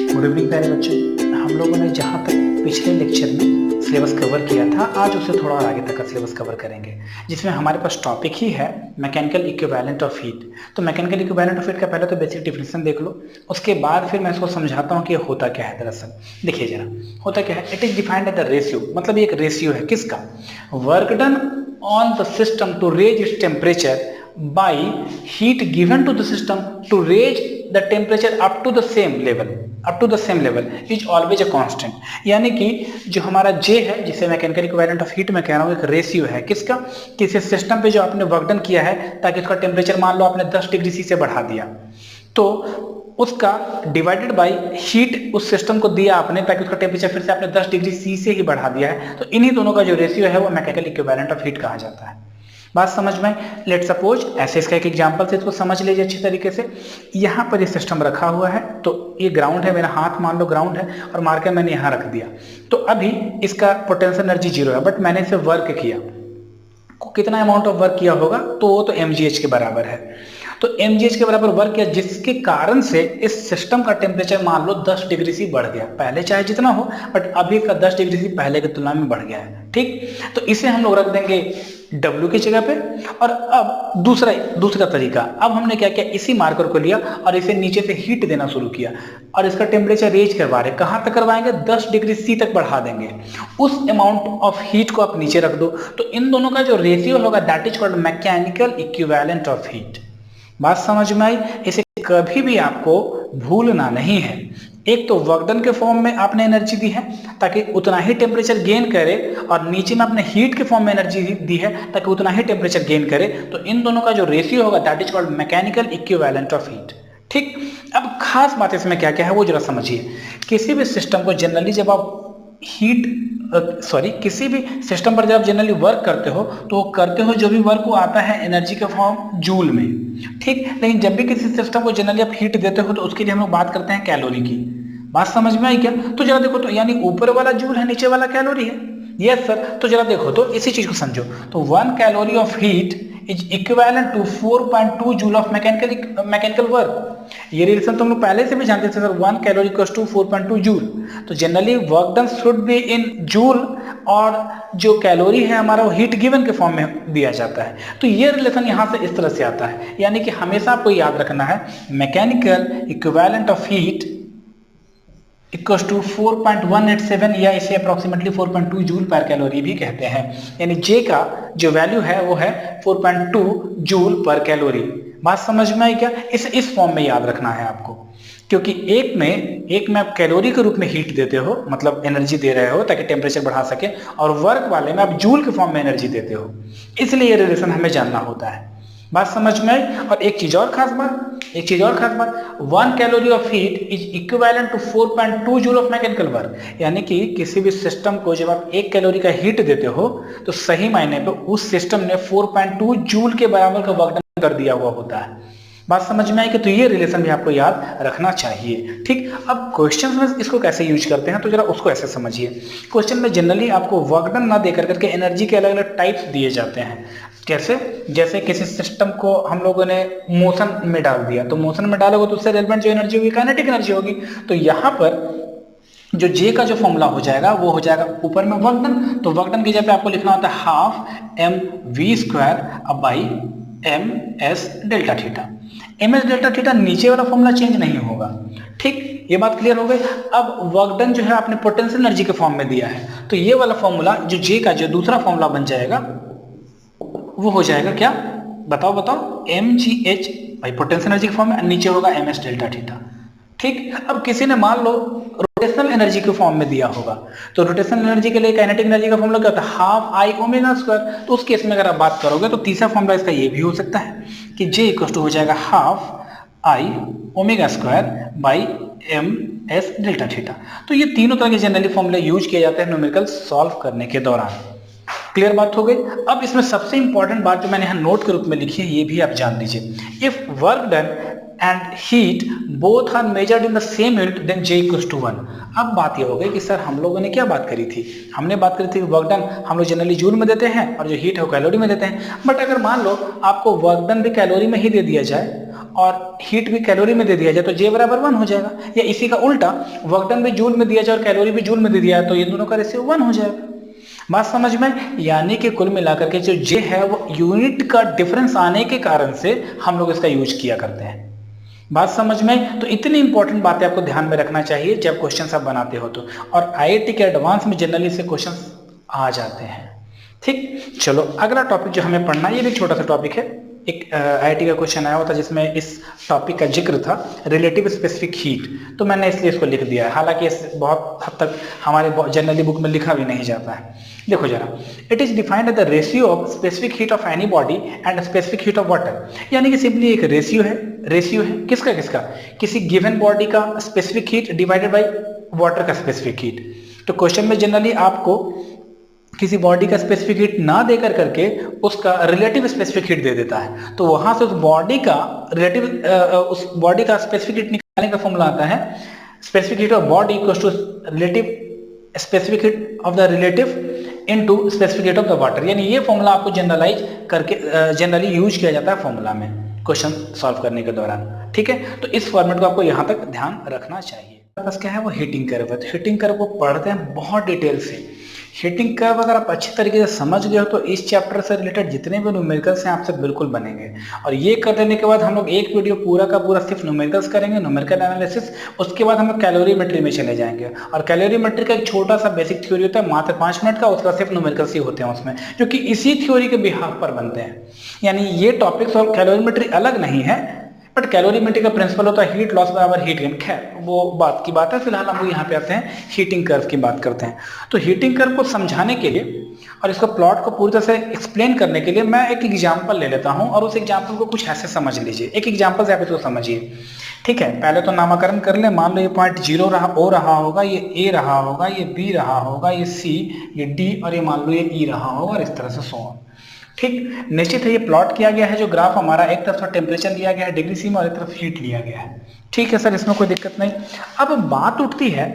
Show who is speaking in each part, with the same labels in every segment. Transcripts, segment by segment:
Speaker 1: Good evening प्यारे बच्चों। हम लोगों ने जहाँ तक पिछले लेक्चर में सिलेबस कवर किया था, आज उससे थोड़ा और आगे तक का सिलेबस कवर करेंगे, जिसमें हमारे पास टॉपिक ही है मैकेनिकल इक्विवेलेंट ऑफ हीट। तो मैकेनिकल इक्विवेलेंट ऑफ हीट का पहले तो बेसिक डिफिनेशन देख लो, उसके बाद फिर मैं इसको समझाता हूँ कि ये होता क्या है। दरअसल देखिए जरा, होता क्या है, it is defined as the ratio, मतलब ये एक रेशियो है किसका, work done on the system to raise its temperature by heat given to the system to raise the temperature up to the same level is always a constant। यानी कि जो हमारा J है, जिसे मैकेनिकल इक्विवेलेंट ऑफ हीट में कह रहा हूँ, एक रेशियो है किसका, किसी सिस्टम पे जो आपने वर्क डन किया है ताकि उसका टेम्परेचर मान लो आपने 10 डिग्री सी से बढ़ा दिया, तो उसका डिवाइडेड बाय हीट उस सिस्टम को दिया आपने ताकि उसका टेम्परेचर फिर से आपने 10 डिग्री सी से ही बढ़ा दिया है, तो इन्हीं दोनों का जो रेशियो है वो मैकेनिकल इक्विवेलेंट ऑफ हीट कहा जाता है। बात समझ में? लेट सपोज ऐसे इसका एक एग्जांपल से इसको समझ लीजिए अच्छी तरीके से। यहाँ पर ये सिस्टम रखा हुआ है, तो ये ग्राउंड है, मेरा हाथ मान लो ग्राउंड है और मार्कर मैंने यहाँ रख दिया, तो अभी इसका पोटेंशियल एनर्जी 0 है, बट मैंने इसे वर्क किया, कितना अमाउंट ऑफ वर्क किया होगा, तो वो तो mgh के बराबर है। तो mgh के बराबर वर्क किया, जिसके कारण से इस सिस्टम का टेम्परेचर मान लो 10 डिग्री सी बढ़ गया, पहले चाहे जितना हो बट अभी का 10 डिग्री सी पहले की तुलना में बढ़ गया है। ठीक, तो इसे हम लोग रख देंगे W की जगह पे। और अब दूसरा तरीका, अब हमने क्या किया, इसी मार्कर को लिया और इसे नीचे से हीट देना शुरू किया और इसका टेम्परेचर रेज करवा रहे, कहां तक करवाएंगे, 10 डिग्री सी तक बढ़ा देंगे। उस अमाउंट ऑफ हीट को आप नीचे रख दो, तो इन दोनों का जो रेशियो होगा that is called mechanical equivalent of heat. बात समझ में आई? इसे कभी भी आपको भूलना नहीं है। एक तो वर्क डन के फॉर्म में आपने एनर्जी दी है ताकि उतना ही टेम्परेचर गेन करे, और नीचे में आपने हीट के फॉर्म में एनर्जी दी है ताकि उतना ही टेम्परेचर गेन करे, तो इन दोनों का जो रेशियो होगा that is called mechanical equivalent of heat. ठीक, अब खास बात इसमें क्या क्या है वो जरा समझिए। किसी भी सिस्टम को जनरली जब आप किसी भी सिस्टम पर जब आप जनरली वर्क करते हो, तो वो करते हो जो भी वर्क वो आता है एनर्जी के फॉर्म जूल में। ठीक, लेकिन जब भी किसी सिस्टम को जनरली आप हीट देते हो तो उसके लिए हम लोग बात करते हैं कैलोरी की। बात समझ में आई क्या? तो जरा देखो, तो यानी ऊपर वाला जूल है, नीचे वाला कैलोरी है। यस सर, तो जरा देखो तो इसी चीज को समझो, तो 1 calorie of heat is equivalent to 4.2 joule of mechanical work. ये रिलेशन तुम लोग पहले से भी जानते थे sir, 1 calorie equals to 4.2 joule. तो generally work done should be in joule, और जो कैलोरी है हमारा वो हीट गिवन के फॉर्म में दिया जाता है। तो ये रिलेशन यहाँ से इस तरह से आता है, यानी कि हमेशा आपको याद रखना है mechanical equivalent of heat equals to 4.187, या इसे अप्रोक्सीमेटली 4.2 जूल पर कैलोरी भी कहते हैं। यानी J का जो वैल्यू है वो है 4.2 जूल पर कैलोरी। बात समझ में आई क्या? इस फॉर्म में याद रखना है आपको, क्योंकि एक में आप कैलोरी के रूप में हीट देते हो, मतलब एनर्जी दे रहे हो ताकि टेम्परेचर बढ़ा सके, और वर्क वाले में आप जूल के फॉर्म में एनर्जी देते हो, इसलिए ये रिलेशन हमें जानना होता है। बात समझ में आई? और एक चीज और खास बात, 1 calorie of heat is equivalent to 4.2 joule of mechanical work. यानी कि किसी भी सिस्टम को जब आप 1 कैलोरी का हीट देते हो तो सही मायने पे उस सिस्टम ने 4.2 जूल के बराबर का वर्क डन कर दिया हुआ होता है। बात समझ में आई कि तो ये रिलेशन भी आपको याद रखना चाहिए। ठीक, अब क्वेश्चन में इसको कैसे यूज करते हैं तो जरा उसको ऐसे समझिए। क्वेश्चन में जनरली आपको वर्क डन ना देकर करके एनर्जी के अलग अलग टाइप्स दिए जाते हैं। कैसे? जैसे किसी सिस्टम को हम लोगों ने मोशन में डाल दिया, तो मोशन में डालोगे तो उससे रिलेवेंट जो एनर्जी होगी काइनेटिक एनर्जी होगी। तो यहाँ पर जो J का जो फॉर्मूला हो जाएगा वो हो जाएगा ऊपर में वर्क डन, तो वर्क डन की जगह पे आपको लिखना होता है half mv² by ms delta theta. ms delta theta नीचे वाला फॉर्मूला चेंज नहीं होगा। ठीक, ये बात क्लियर हो गई। अब वर्क डन जो है आपने पोटेंशियल एनर्जी के फॉर्म में दिया है, तो ये वाला फॉर्मूला जो J का जो दूसरा फॉर्मूला बन जाएगा वो हो जाएगा क्या, बताओ, mgh भाई पोटेंशियल एनर्जी के फॉर्म में, नीचे होगा ms डेल्टा थीटा। ठीक, अब किसी ने मान लो रोटेशनल एनर्जी के फॉर्म में दिया होगा, तो रोटेशनल एनर्जी के लिए काइनेटिक एनर्जी का फॉर्मूला क्या होता है, हाफ आई ओमेगा स्क्वायर। तो उस केस में अगर आप बात करोगे तो तीसरा फॉर्मूला इसका ये भी हो सकता है कि J इक्वल टू हो जाएगा half I omega square by ms delta theta. तो ये तीनों तरह के जनरली फॉर्मूले यूज किए जाते हैं न्यूमेरिकल सॉल्व करने के दौरान। क्लियर बात हो गई। अब इसमें सबसे इंपॉर्टेंट बात जो मैंने यहाँ नोट के रूप में लिखी है ये भी आप जान लीजिए। If work done and heat both are measured in the same unit then J equals to 1। अब बात ये हो गई कि सर हम लोगों ने क्या बात करी थी, हमने बात करी थी वर्क डन हम लोग जनरली जूल में देते हैं और जो हीट है वो कैलोरी में देते हैं। बट अगर मान लो आपको वर्क डन भी कैलोरी में ही दे दिया जाए और हीट भी कैलोरी में दे दिया जाए तो J बराबर 1 हो जाएगा, या इसी का उल्टा वर्क डन भी जूल में दिया जाए और कैलोरी भी जूल में दे दिया तो ये दोनों का रेशियो 1 हो जाएगा। बात समझ में? यानी कि कुल मिलाकर के जो J है वो यूनिट का डिफरेंस आने के कारण से हम लोग इसका यूज किया करते हैं। बात समझ में? तो इतनी इंपॉर्टेंट बातें आपको ध्यान में रखना चाहिए जब क्वेश्चन आप बनाते हो तो, और IIT के एडवांस में जनरली से क्वेश्चन आ जाते हैं। ठीक, चलो अगला टॉपिक जो हमें पढ़ना है ये भी छोटा सा टॉपिक है। एक IIT का क्वेश्चन आया हुआ था जिसमें इस टॉपिक का जिक्र था रिलेटिव स्पेसिफिक हीट, तो मैंने इसलिए इसको लिख दिया है, हालांकि बहुत हद तक हमारे जनरली बुक में लिखा भी नहीं जाता है। देखो जरा, it is defined the ratio of specific heat of any body and specific heat of water, यानी कि सिंपली एक रेशियो है किसका किसी गिवन बॉडी का specific heat divided by water का स्पेसिफिक हीट। तो क्वेश्चन में जनरली आपको किसी बॉडी का स्पेसिफिक हीट ना देकर करके उसका रिलेटिव स्पेसिफिक हीट दे देता है, तो वहां से उस बॉडी का स्पेसिफिक हीट निकालने का फॉर्मूला आता है specific heat of body equals to relative specific heat of the relative into specific heat of the water. यानी ये फॉर्मूला आपको जनरलाइज करके जनरली यूज किया जाता है फॉर्मूला में क्वेश्चन सॉल्व करने के दौरान। ठीक है, तो इस फॉर्मेट को आपको यहाँ तक ध्यान रखना चाहिए। बस क्या है वो हीटिंग कर्व है, तो हीटिंग कर्व को पढ़ते हैं बहुत डिटेल से। हीटिंग कर्व अगर आप अच्छी तरीके से समझ गए हो तो इस चैप्टर से रिलेटेड जितने भी न्यूमेरिकल्स हैं आपसे बिल्कुल बनेंगे, और ये कर लेने के बाद हम लोग एक वीडियो पूरा का पूरा सिर्फ न्यूमेरिकल्स करेंगे, न्यूमेरिकल एनालिसिस। उसके बाद हम लोग कैलोरीमेट्री में चले जाएंगे, और कैलोरीमेट्री का एक छोटा सा बेसिक थ्योरी होता है मात्र 5 मिनट का, उसका सिर्फ न्यूमेरिकल्स ही होते हैं उसमें, जो कि इसी थ्योरी के बिहाफ पर बनते हैं। यानी ये टॉपिक्स और कैलोरीमेट्री अलग नहीं है, बट कैलोरीमेट्री का प्रिंसिपल होता है हीट लॉस बराबर हीट गेन। खैर वो बात की बात है, फिलहाल हम लोग यहाँ पे आते हैं हीटिंग कर्व की बात करते हैं। तो हीटिंग कर्व को समझाने के लिए और इसको प्लॉट को पूरी तरह से एक्सप्लेन करने के लिए मैं एक एग्जांपल ले लेता हूँ, और उस एग्जांपल को कुछ ऐसे समझ लीजिए। एक एग्जांपल से आप इसको समझिए। ठीक है, पहले तो नामकरण कर ले। मान लो ये पॉइंट 0 ओ रहा होगा, ये A रहा होगा, ये B रहा होगा, ये C, ये D, और ये मान लो ये E रहा होगा, और इस तरह से सो ऑन। ठीक, निश्चित है ये प्लॉट किया गया है जो ग्राफ हमारा, एक तरफ टेम्परेचर लिया गया है डिग्री सी में और एक तरफ हीट लिया गया है। ठीक है सर, इसमें कोई दिक्कत नहीं। अब बात उठती है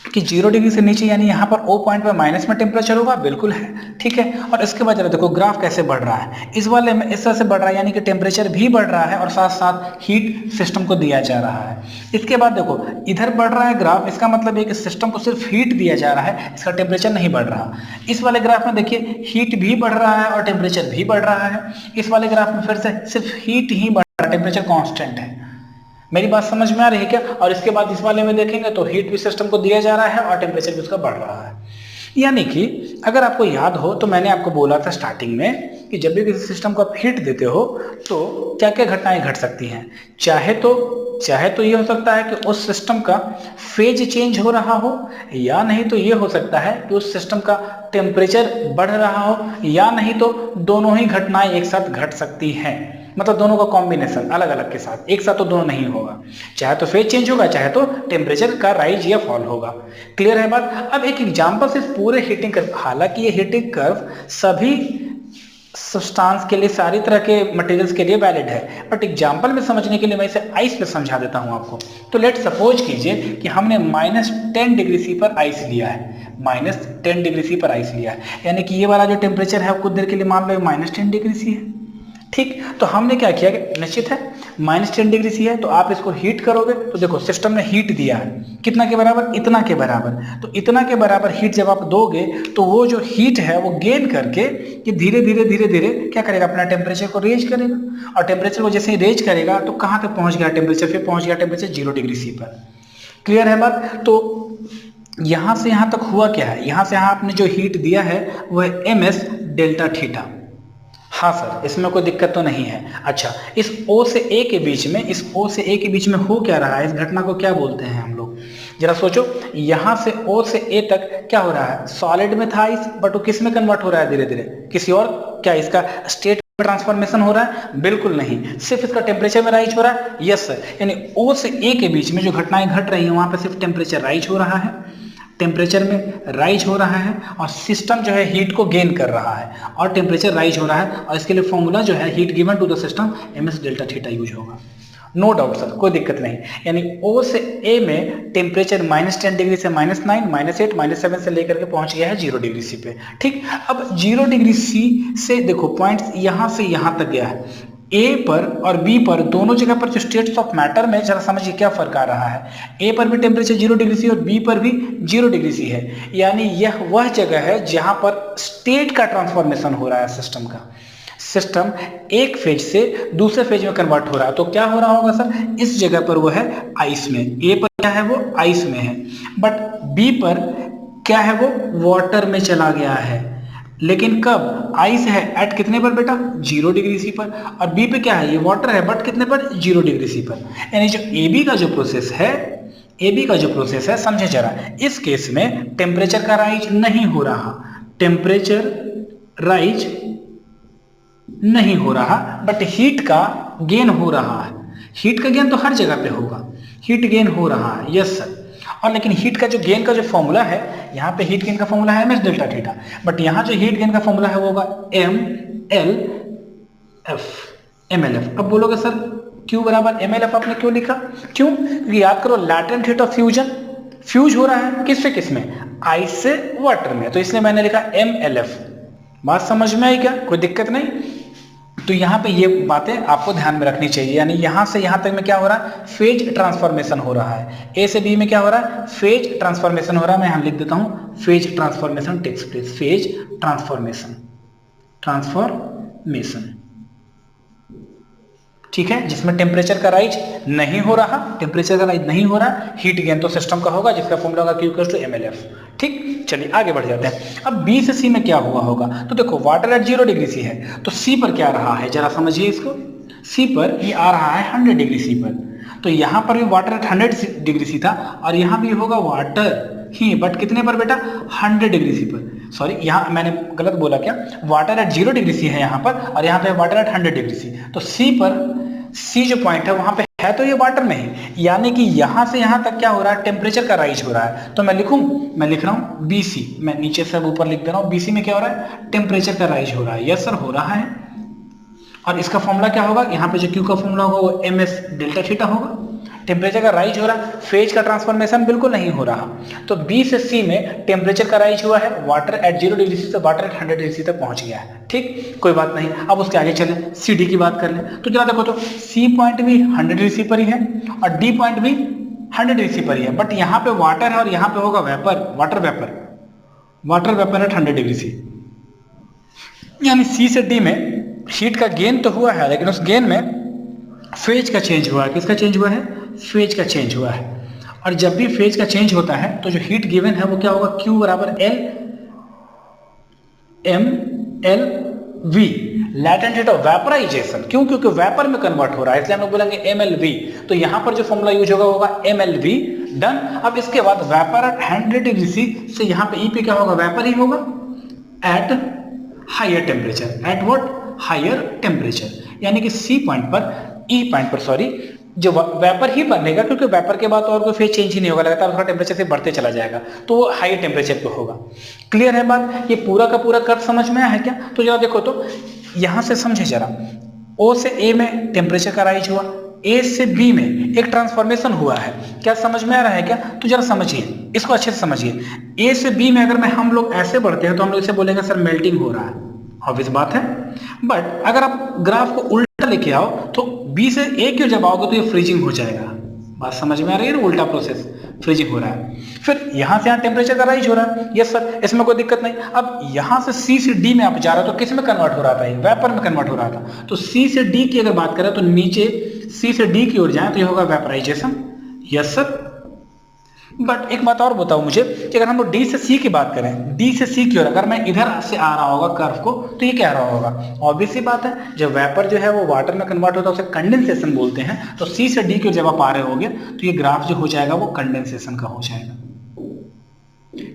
Speaker 1: कि 0 डिग्री से नीचे यानी यहाँ पर O पॉइंट पर माइनस में टेम्परेचर होगा, बिल्कुल है। ठीक है, और इसके बाद जरा देखो ग्राफ कैसे बढ़ रहा है, इस वाले में इस तरह से बढ़ रहा है, यानी कि टेम्परेचर भी बढ़ रहा है और साथ साथ हीट सिस्टम को दिया जा रहा है। इसके बाद देखो इधर बढ़ रहा है ग्राफ, इसका मतलब है कि सिस्टम को सिर्फ हीट दिया जा रहा है, इसका टेम्परेचर नहीं बढ़ रहा। इस वाले ग्राफ में देखिए हीट भी बढ़ रहा है और टेम्परेचर भी बढ़ रहा है। इस वाले ग्राफ में फिर से सिर्फ हीट ही बढ़ रहा है, टेम्परेचर कॉन्स्टेंट है। मेरी बात समझ में आ रही है क्या? और इसके बाद इस वाले में देखेंगे तो हीट भी सिस्टम को दिया जा रहा है और टेम्परेचर भी उसका बढ़ रहा है। यानी कि अगर आपको याद हो तो मैंने आपको बोला था स्टार्टिंग में कि जब भी किसी सिस्टम को आप हीट देते हो तो क्या क्या घटनाएं घट सकती हैं। चाहे तो ये हो सकता है कि उस सिस्टम का फेज चेंज हो रहा हो, या नहीं तो ये हो सकता है कि उस सिस्टम का टेम्परेचर बढ़ रहा हो, या नहीं तो दोनों ही घटनाएं एक साथ घट सकती हैं। मतलब दोनों का कॉम्बिनेशन अलग अलग के साथ, एक साथ तो दोनों नहीं होगा। चाहे तो फेज चेंज होगा, चाहे तो टेम्परेचर का राइज या फॉल होगा। क्लियर है बात? अब एक एग्जांपल से पूरे हीटिंग कर्व, हालांकि ये हीटिंग कर्व सभी सब्सटेंस के लिए, सारी तरह के मटेरियल्स के लिए वैलिड है, बट एग्जांपल में समझने के लिए मैं इसे आइस पे समझा देता हूं आपको। तो लेट सपोज कीजिए कि हमने -10 डिग्री सी पर आइस लिया है, -10 डिग्री सी पर आइस लिया है, यानी कि ये वाला जो टेम्परेचर है कुछ देर के लिए मान लो -10 डिग्री सी है। ठीक, तो हमने क्या किया कि निश्चित है -10 डिग्री सी है, तो आप इसको हीट करोगे तो देखो सिस्टम ने हीट दिया है कितना के बराबर, इतना के बराबर। तो इतना के बराबर हीट जब आप दोगे तो वो जो हीट है वो गेन करके ये धीरे धीरे क्या करेगा, अपना टेम्परेचर को रेज करेगा, और टेम्परेचर को जैसे ही रेज करेगा तो कहाँ तक पहुंच गया टेम्परेचर, फिर पहुंच गया टेम्परेचर 0 डिग्री सी पर। क्लियर है बात? तो यहां से यहां तक हुआ क्या है, यहां से यहां आपने जो हीट दिया है वो है ms डेल्टा थीटा। हाँ सर, इसमें कोई दिक्कत तो नहीं है। अच्छा, इस O से A के बीच में, इस O से A के बीच में हो क्या रहा है, इस घटना को क्या बोलते हैं हम लोग, जरा सोचो। यहाँ से O से A तक क्या हो रहा है, सॉलिड में था इस, बट वो किस में कन्वर्ट हो रहा है, धीरे धीरे किसी और, क्या इसका स्टेट ट्रांसफॉर्मेशन हो रहा है? बिल्कुल नहीं, सिर्फ इसका टेम्परेचर में राइज हो रहा है। यस सर, यानी O से A के बीच में जो घटनाएं घट रही है वहां पर सिर्फ टेम्परेचर राइज हो रहा है, टेम्परेचर में राइज हो रहा है, और सिस्टम जो है हीट को गेन कर रहा है और टेम्परेचर राइज हो रहा है, और इसके लिए फॉर्मूला जो है heat given to the system ms delta theta use होगा। नो डाउट सर, कोई दिक्कत नहीं। यानी O से A में टेम्परेचर -10 डिग्री से -9, -8, -7 से लेकर के पहुंच गया है 0 डिग्री सी पे। ठीक, अब 0 डिग्री सी से देखो पॉइंट्स यहां से यहां तक गया है। A पर और B पर दोनों जगह पर जो स्टेट्स ऑफ मैटर में जरा समझिए क्या फर्क आ रहा है। A पर भी टेम्परेचर 0 डिग्री सी और B पर भी 0 डिग्री सी है। यानी यह वह जगह है जहां पर स्टेट का ट्रांसफॉर्मेशन हो रहा है सिस्टम का। सिस्टम एक फेज से दूसरे फेज में कन्वर्ट हो रहा है, तो क्या हो रहा होगा सर, इस जगह पर वो है आइस में। ए पर क्या है, वो आइस में है, बट बी पर क्या है, वो वाटर में चला गया है। लेकिन कब, आइस है एट कितने पर बेटा, 0 डिग्री सी पर, और बी पे क्या है, ये वाटर है बट कितने पर, 0 डिग्री सी पर। यानी जो ए बी का जो प्रोसेस है, AB का जो प्रोसेस है, समझे जरा, इस केस में टेम्परेचर का राइज नहीं हो रहा, टेम्परेचर राइज नहीं हो रहा, बट हीट का गेन हो रहा है। हीट का गेन तो हर जगह पे होगा, हीट गेन हो रहा है, यस सर। और लेकिन हीट का जो गेन का जो फॉर्मूला है, यहाँ पे हीट गेन का फॉर्मूला है ms डेल्टा थीटा, बट यहाँ जो हीट गेन का फॉर्मूला है वो होगा MLF। अब बोलोगे सर Q बराबर MLF आपने क्यों लिखा, क्यों, क्योंकि याद करो latent heat of fusion, fuse हो रहा है किस से किस में, आइस से वाटर में, तो इसलिए मैंने लिखा MLF। बात समझ में आई क्या, कोई दिक्कत नहीं। तो यहाँ पे ये बातें आपको ध्यान में रखनी चाहिए। यानी यहाँ से यहाँ तक में क्या हो रहा है, फेज ट्रांसफॉर्मेशन हो रहा है। ए से बी में क्या हो रहा है, फेज ट्रांसफॉर्मेशन हो रहा है। मैं यहाँ लिख देता हूँ, phase transformation takes place, phase transformation, ठीक है, जिसमें टेम्परेचर का राइज नहीं हो रहा, टेम्परेचर का राइज नहीं हो रहा, हीट गेन तो सिस्टम का होगा, जिसका फॉर्मूला होगा Q = MLF। ठीक, चलिए आगे बढ़ जाते हैं। अब B से C में क्या हुआ होगा, तो देखो वाटर एट 0 डिग्री सी है, तो C पर क्या रहा है, जरा समझिए इसको। C पर ये आ रहा है 100 डिग्री सी पर, तो यहाँ पर भी वाटर एट 100 डिग्री सी था, और यहाँ भी होगा वाटर ही, बट कितने पर बेटा, 100 डिग्री सी पर। सॉरी, यहाँ मैंने गलत बोला क्या, वाटर एट 0 डिग्री सी है यहाँ पर, और यहाँ पे वाटर एट 100 डिग्री सी। तो C पर, C जो पॉइंट है वहां पे है तो ये वाटर में ही, यानी कि यहां से यहां तक क्या हो रहा है, टेम्परेचर का राइज हो रहा है। तो मैं लिख रहा हूं BC, मैं नीचे से ऊपर लिख दे रहा हूं, BC में क्या हो रहा है, टेम्परेचर का राइज हो रहा है। यस सर, हो रहा है। और इसका फॉर्मूला क्या होगा, यहाँ पे जो Q का फॉर्मूला होगा वो MS डेल्टा थीटा होगा। टेम्परेचर का राइज हो रहा है, फेज का ट्रांसफॉर्मेशन बिल्कुल नहीं हो रहा। तो B से C में टेम्परेचर का राइज हुआ है, वाटर एट 0 डिग्री सी से वाटर एट 100 डिग्री सी तक पहुंच गया है। ठीक, कोई बात नहीं। अब उसके आगे चलें, CD की बात कर लें। तो जरा देखो, तो C पॉइंट भी 100 डिग्री सी पर ही है और D पॉइंट भी 100 डिग्री सी पर ही है, बट यहाँ पे वाटर है और यहाँ पे होगा vapour, water vapour at 100 degree C. यानी C से D में हीट का गेन तो हुआ है, लेकिन उस गेन में फेज का चेंज हुआ है। किसका चेंज हुआ है, फेज का चेंज हुआ है। और जब भी फेज का चेंज होता है तो जो हीट गिवन है वो क्या होगा, Q बराबर LMLV, latent heat of vaporisation. क्यों, क्योंकि वेपर में कन्वर्ट हो रहा है, इसलिए हम लोग बोलेंगे MLV। तो यहां पर जो फॉर्मूला यूज होगा MLV। डन। अब इसके बाद वेपर एट 100 डिग्री सी से यहाँ पे E पे क्या होगा, वेपर ही होगा at higher temperature, at what, higher temperature. यानी कि C पॉइंट पर, E पॉइंट पर सॉरी, जो वेपर ही बनेगा, क्योंकि वेपर के बाद और कोई फेज चेंज ही नहीं होगा, लगातार उसका टेम्परेचर से बढ़ते चला जाएगा, तो वो हाई टेम्परेचर पे होगा। क्लियर है बात, ये पूरा का पूरा कर्व समझ में आया है क्या। तो जरा देखो, तो यहां से समझे जरा, O से A में टेम्परेचर का राइज हुआ, A से B में एक ट्रांसफॉर्मेशन हुआ है, क्या समझ में आ रहा है क्या। तो जरा समझिए, इसको अच्छे से समझिए। A से B में अगर हम लोग ऐसे बढ़ते हैं तो हम लोग इसे बोलेंगे सर मेल्टिंग हो रहा है, ऑब्वियस बात है। बट अगर आप ग्राफ को उल्टा लेके आओ तो B से A की जब आओगे तो ये फ्रीजिंग हो जाएगा। बात समझ में आ रही है ना, उल्टा प्रोसेस, फ्रीजिंग हो रहा है। फिर यहां से यहां टेम्परेचर का राइज हो रहा है, यस सर, इसमें कोई दिक्कत नहीं। अब यहां से C से D में आप जा रहे हो तो किस में कन्वर्ट हो रहा था, वेपर में कन्वर्ट हो रहा था। तो C से D की अगर बात करें तो नीचे C से D की ओर जाए तो ये होगा वेपराइजेशन, यस सर। बट एक बात और बताओ मुझे कि अगर हम लोग D से C की बात करें, D से C की ओर अगर मैं इधर से आ रहा होगा कर्व को, तो ये क्या रहा होगा, ऑब्वियस सी बात है, जब वेपर जो है वो वाटर में कन्वर्ट होता है उसे कंडेंसेशन बोलते हैं। तो C से D की ओर जब आप आ रहे होगे तो ये ग्राफ जो हो जाएगा वो कंडेंसेशन का हो जाएगा।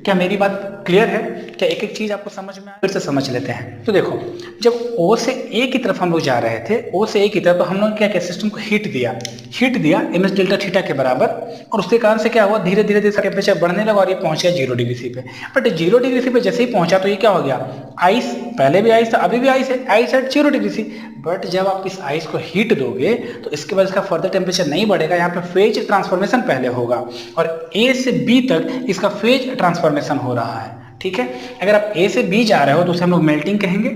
Speaker 1: क्या मेरी बात क्लियर है? क्या एक एक चीज आपको समझ में आया? फिर से समझ लेते हैं। तो देखो, जब O से A की तरफ हम लोग जा रहे थे, O से A की तरफ, तो हम लोग क्या किया, सिस्टम को हीट दिया ms डेल्टा थीटा के बराबर, और उसके कारण से क्या हुआ, धीरे धीरे टेम्परेचर बढ़ने लगा और ये पहुंच गया 0 डिग्री सी पे। बट 0 डिग्री सी पे जैसे ही पहुंचा तो ये क्या हो गया, आइस, पहले भी आइस था, अभी भी आइस है, ice at 0 degree C. But जब आप इस आइस को हीट दोगे तो इसके बाद इसका फर्दर टेम्परेचर नहीं बढ़ेगा, यहाँ पे फेज ट्रांसफॉर्मेशन पहले होगा, और A से B तक इसका फेज ट्रांसफॉर्मेशन हो रहा है। ठीक है, अगर आप A से B जा रहे हो तो उसे हम लोग मेल्टिंग कहेंगे,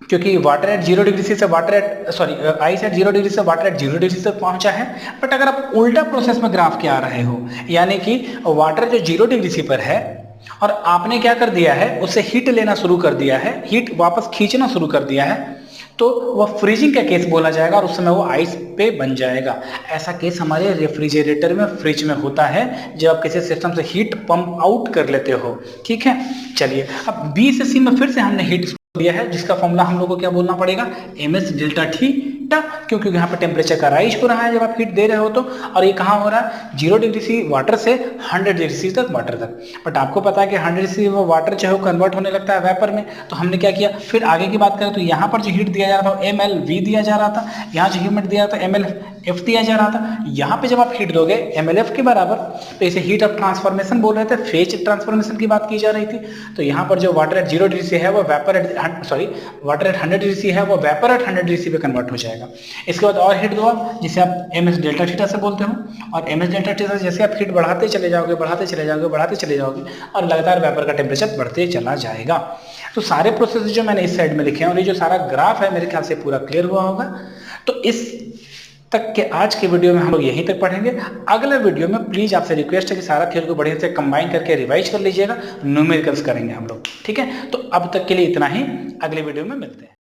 Speaker 1: क्योंकि वाटर एट 0 डिग्री से आइस एट 0 डिग्री से वाटर एट 0 डिग्री से पहुंचा है। बट अगर आप उल्टा प्रोसेस में ग्राफ के आ रहे हो, यानी कि वाटर जो 0 डिग्री सी पर है और आपने क्या कर दिया है, उससे हीट लेना शुरू कर दिया है, हीट वापस खींचना शुरू कर दिया है, तो वह फ्रीजिंग का केस बोला जाएगा और उस समय वो आइस पे बन जाएगा। ऐसा केस हमारे रेफ्रिजरेटर में, फ्रिज में होता है, जब आप किसी सिस्टम से हीट पंप आउट कर लेते हो। ठीक है, चलिए अब B से C में फिर से हमने हीट दिया है, जिसका फॉर्मूला हम लोग को क्या बोलना पड़ेगा, ms डेल्टा थीटा, क्योंकि यहाँ पर टेम्परेचर का राइज हो रहा है जब आप हीट दे रहे हो तो, और ये कहाँ हो रहा है, 0 डिग्री सी वाटर से 100 डिग्री सी तक वाटर तक। बट आपको पता है कि 100 डिग्री सी वाटर चाहे वो कन्वर्ट होने लगता है वेपर में, तो हमने क्या किया, फिर आगे की बात करें तो यहाँ पर जो हीट दिया जा रहा था mlv दिया जा रहा था, यहाँ जो हीट दिया था mlf दिया जा रहा था। यहाँ पे जब आप हीट दोगे mlf के बराबर, तो इसे हीट ऑफ ट्रांसफॉर्मेशन बोल रहे थे, फेज ट्रांसफॉर्मेशन की बात की जा रही थी। तो यहाँ पर जो वाटर एट 0 डिग्री सी है वो वाटर एट 100 डिग्री सी है वो वेपर एट 100 डिग्री सी पे कन्वर्ट हो जाएगा। इसके बाद और हीट दो आप, जिसे आप ms डेल्टा थीटा से बोलते हो, और ms डेल्टा थीटा जैसे आप हीट बढ़ाते चले जाओगे और लगातार वेपर का टेम्परेचर बढ़ते चला जाएगा। तो सारे प्रोसेस जो मैंने इस साइड में लिखे हैं और ये जो सारा ग्राफ है मेरे ख्याल से पूरा क्लियर हुआ होगा। तो इस तक के आज के वीडियो में हम लोग यहीं तक पढ़ेंगे। अगले वीडियो में प्लीज आपसे रिक्वेस्ट है कि सारा थ्योरी को बढ़िया से कंबाइन करके रिवाइज कर लीजिएगा, न्यूमेरिकल्स करेंगे हम लोग। ठीक है, तो अब तक के लिए इतना ही, अगले वीडियो में मिलते हैं।